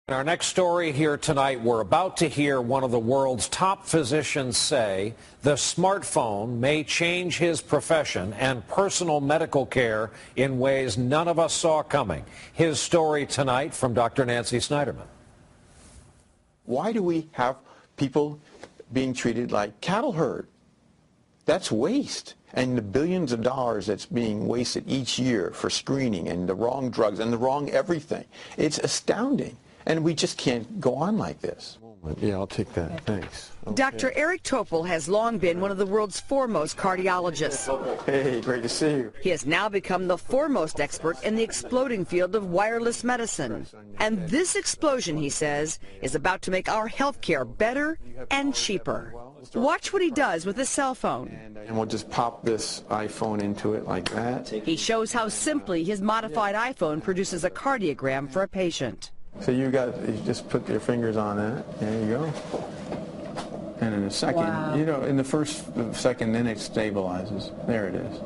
In our next story here tonight, we're about to hear one of the world's top physicians say the smartphone may change his profession and personal medical care in ways none of us saw coming. His story tonight from Dr. Nancy Snyderman. Why do we have people being treated like cattle herd? That's waste. And the billions of dollars that's being wasted each year for screening and the wrong drugs and the wrong everything. It's astounding. And we just can't go on like this. Yeah, I'll take that. Thanks. Okay. Dr. Eric Topol has long been one of the world's foremost cardiologists. Hey, great to see you. He has now become the foremost expert in the exploding field of wireless medicine. And this explosion, he says, is about to make our healthcare better and cheaper. Watch what he does with his cell phone. And we'll just pop this iPhone into it like that. He shows how simply his modified iPhone produces a cardiogram for a patient. So you just put your fingers on that. There you go. And in a second, in the first second, then it stabilizes. There it is.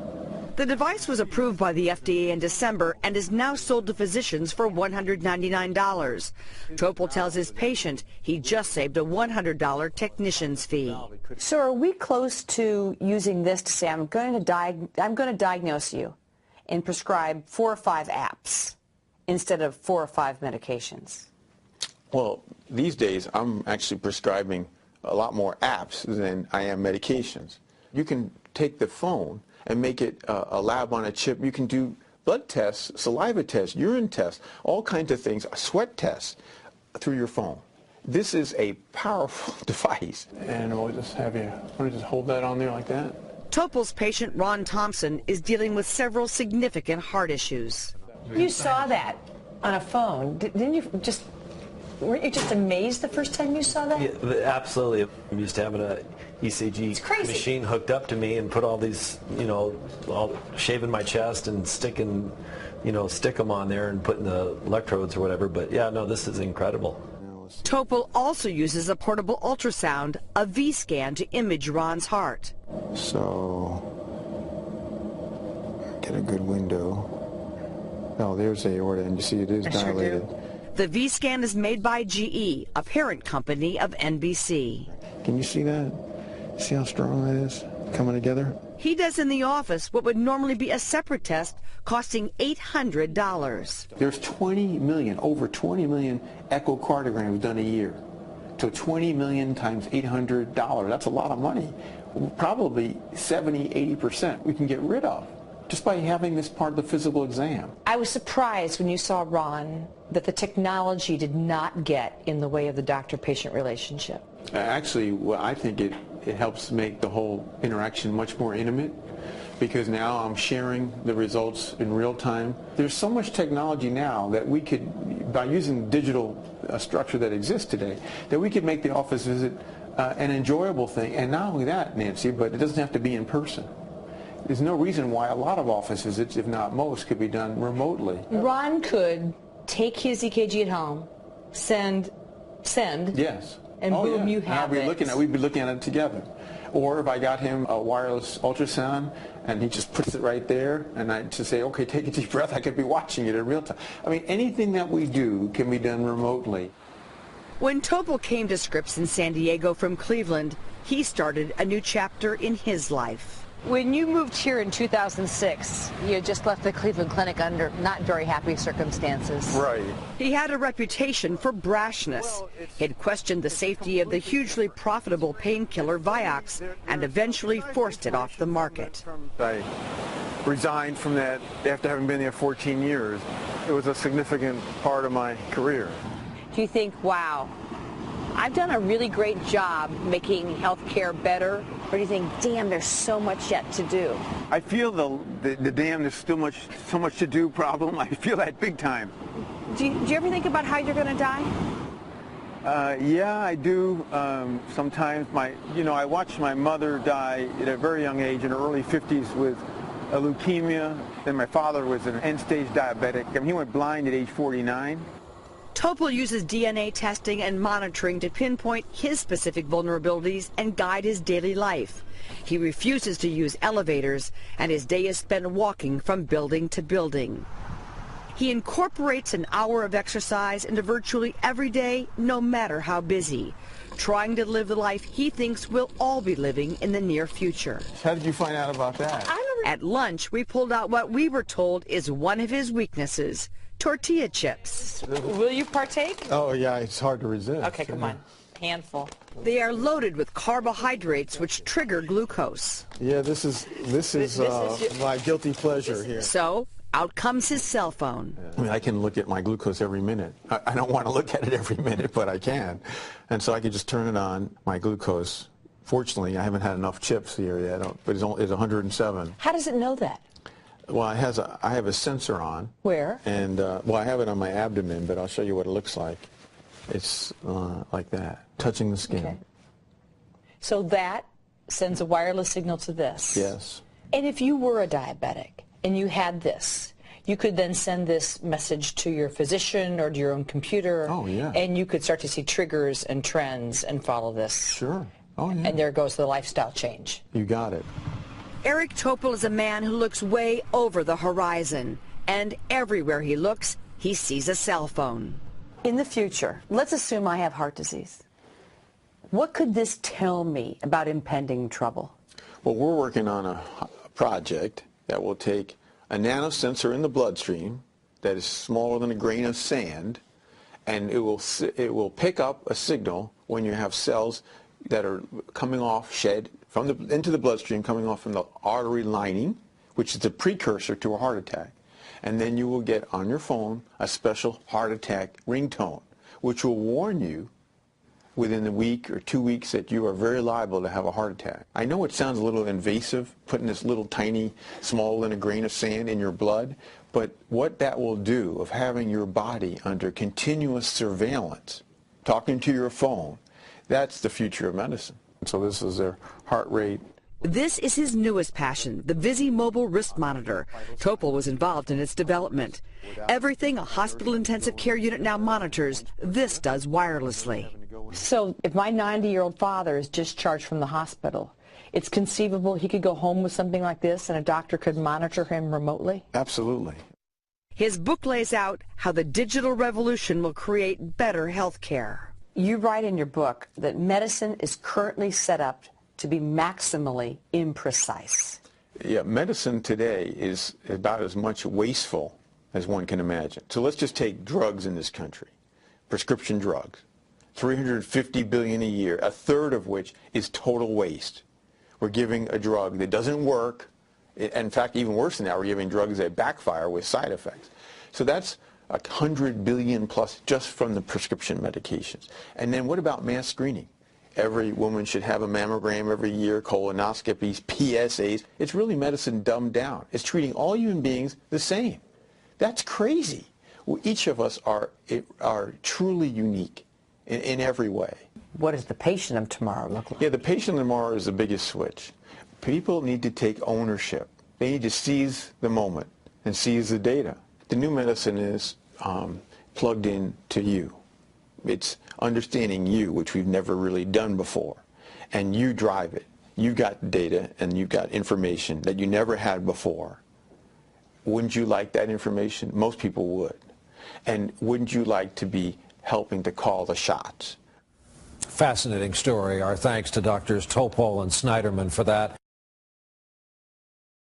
The device was approved by the FDA in December and is now sold to physicians for $199. Topol tells his patient he just saved a $100 technician's fee. So are we close to using this to say I'm going to diagnose you and prescribe 4 or 5 apps instead of 4 or 5 medications? Well, these days I'm actually prescribing a lot more apps than I am medications. You can take the phone and make it a lab on a chip. You can do blood tests, saliva tests, urine tests, all kinds of things, sweat tests through your phone. This is a powerful device. And we'll just have you, want to just hold that on there like that? Topol's patient, Ron Thompson, is dealing with several significant heart issues. You saw that on a phone. Weren't you just amazed the first time you saw that? Yeah, absolutely. I'm used to having a ECG machine hooked up to me and put all these, all shaving my chest and sticking, stick them on there and putting the electrodes or whatever. But yeah, no, this is incredible. Topol also uses a portable ultrasound, a V-scan, to image Ron's heart. So, get a good window. Oh, there's the aorta, and you see it is dilated. Sure do. The V-scan is made by GE, a parent company of NBC. Can you see that? See how strong that is coming together? He does in the office what would normally be a separate test, costing $800. There's 20 million, over 20 million echocardiograms done a year. So 20 million times $800, that's a lot of money. Probably 70, 80% we can get rid of just by having this part of the physical exam. I was surprised when you saw Ron that the technology did not get in the way of the doctor-patient relationship. Actually, well, I think it helps make the whole interaction much more intimate, because now I'm sharing the results in real time. There's so much technology now that we could, by using digital structure that exists today, that we could make the office visit an enjoyable thing. And not only that, Nancy, but it doesn't have to be in person. There's no reason why a lot of office visits, if not most, could be done remotely. Ron could take his EKG at home, send. Yes. And boom, you have it. We'd be looking at it together. Or if I got him a wireless ultrasound and he just puts it right there, and I just say, okay, take a deep breath, I could be watching it in real time. I mean, anything that we do can be done remotely. When Topol came to Scripps in San Diego from Cleveland, he started a new chapter in his life. When you moved here in 2006, you had just left the Cleveland Clinic under not very happy circumstances. Right. He had a reputation for brashness. He'd questioned the safety of the hugely profitable painkiller Vioxx and eventually forced it off the market. I resigned from that after having been there 14 years. It was a significant part of my career. Do you think, wow, I've done a really great job making healthcare better? Or do you think, damn, there's so much yet to do? I feel the damn, there's still so much to do problem. I feel that big time. Do you ever think about how you're going to die? Yeah, I do. Sometimes I watched my mother die at a very young age in her early 50s with a leukemia. Then my father was an end-stage diabetic. I mean, he went blind at age 49. Topol uses DNA testing and monitoring to pinpoint his specific vulnerabilities and guide his daily life. He refuses to use elevators, and his day is spent walking from building to building. He incorporates an hour of exercise into virtually every day, no matter how busy, trying to live the life he thinks we'll all be living in the near future. How did you find out about that? At lunch, we pulled out what we were told is one of his weaknesses, tortilla chips. Will you partake? Oh, yeah, it's hard to resist. Okay, come on. Handful. They are loaded with carbohydrates which trigger glucose. Yeah, this is my guilty pleasure here. So, out comes his cell phone. I mean, I can look at my glucose every minute. I don't want to look at it every minute, but I can. And so I can just turn it on, my glucose. Fortunately, I haven't had enough chips here yet, but it's 107. How does it know that? Well, I have a sensor on. Where? And, well, I have it on my abdomen, but I'll show you what it looks like. It's like that, touching the skin. Okay. So that sends a wireless signal to this? Yes. And if you were a diabetic and you had this, you could then send this message to your physician or to your own computer. Oh, yeah. And you could start to see triggers and trends and follow this. Sure. Oh, yeah. And there goes the lifestyle change. You got it. Eric Topol is a man who looks way over the horizon. And everywhere he looks, he sees a cell phone. In the future, let's assume I have heart disease. What could this tell me about impending trouble? Well, we're working on a project that will take a nanosensor in the bloodstream that is smaller than a grain of sand, and it will pick up a signal when you have cells that are coming off, shed into the bloodstream, coming off from the artery lining, which is the precursor to a heart attack. And then you will get on your phone a special heart attack ringtone, which will warn you within a week or 2 weeks that you are very liable to have a heart attack. I know it sounds a little invasive, putting this little tiny, smaller than a grain of sand in your blood, but what that will do of having your body under continuous surveillance, talking to your phone, that's the future of medicine. So this is their heart rate. This is his newest passion, the Visi mobile wrist monitor. Topol was involved in its development. Everything a hospital intensive care unit now monitors, this does wirelessly. So if my 90-year-old father is discharged from the hospital, it's conceivable he could go home with something like this and a doctor could monitor him remotely? Absolutely. His book lays out how the digital revolution will create better health care. You write in your book that medicine is currently set up to be maximally imprecise. Yeah, medicine today is about as much wasteful as one can imagine. So let's just take drugs in this country, prescription drugs, $350 billion a year, a third of which is total waste. We're giving a drug that doesn't work. In fact, even worse than that, we're giving drugs that backfire with side effects. So that's $100 billion plus just from the prescription medications. And then what about mass screening? Every woman should have a mammogram every year, colonoscopies, PSAs. It's really medicine dumbed down. It's treating all human beings the same. That's crazy. Well, each of us are truly unique in every way. What does the patient of tomorrow look like? Yeah, the patient of tomorrow is the biggest switch. People need to take ownership. They need to seize the moment and seize the data. The new medicine is plugged in to you. It's understanding you, which we've never really done before. And you drive it. You've got data and you've got information that you never had before. Wouldn't you like that information? Most people would. And wouldn't you like to be helping to call the shots? Fascinating story. Our thanks to Drs. Topol and Snyderman for that.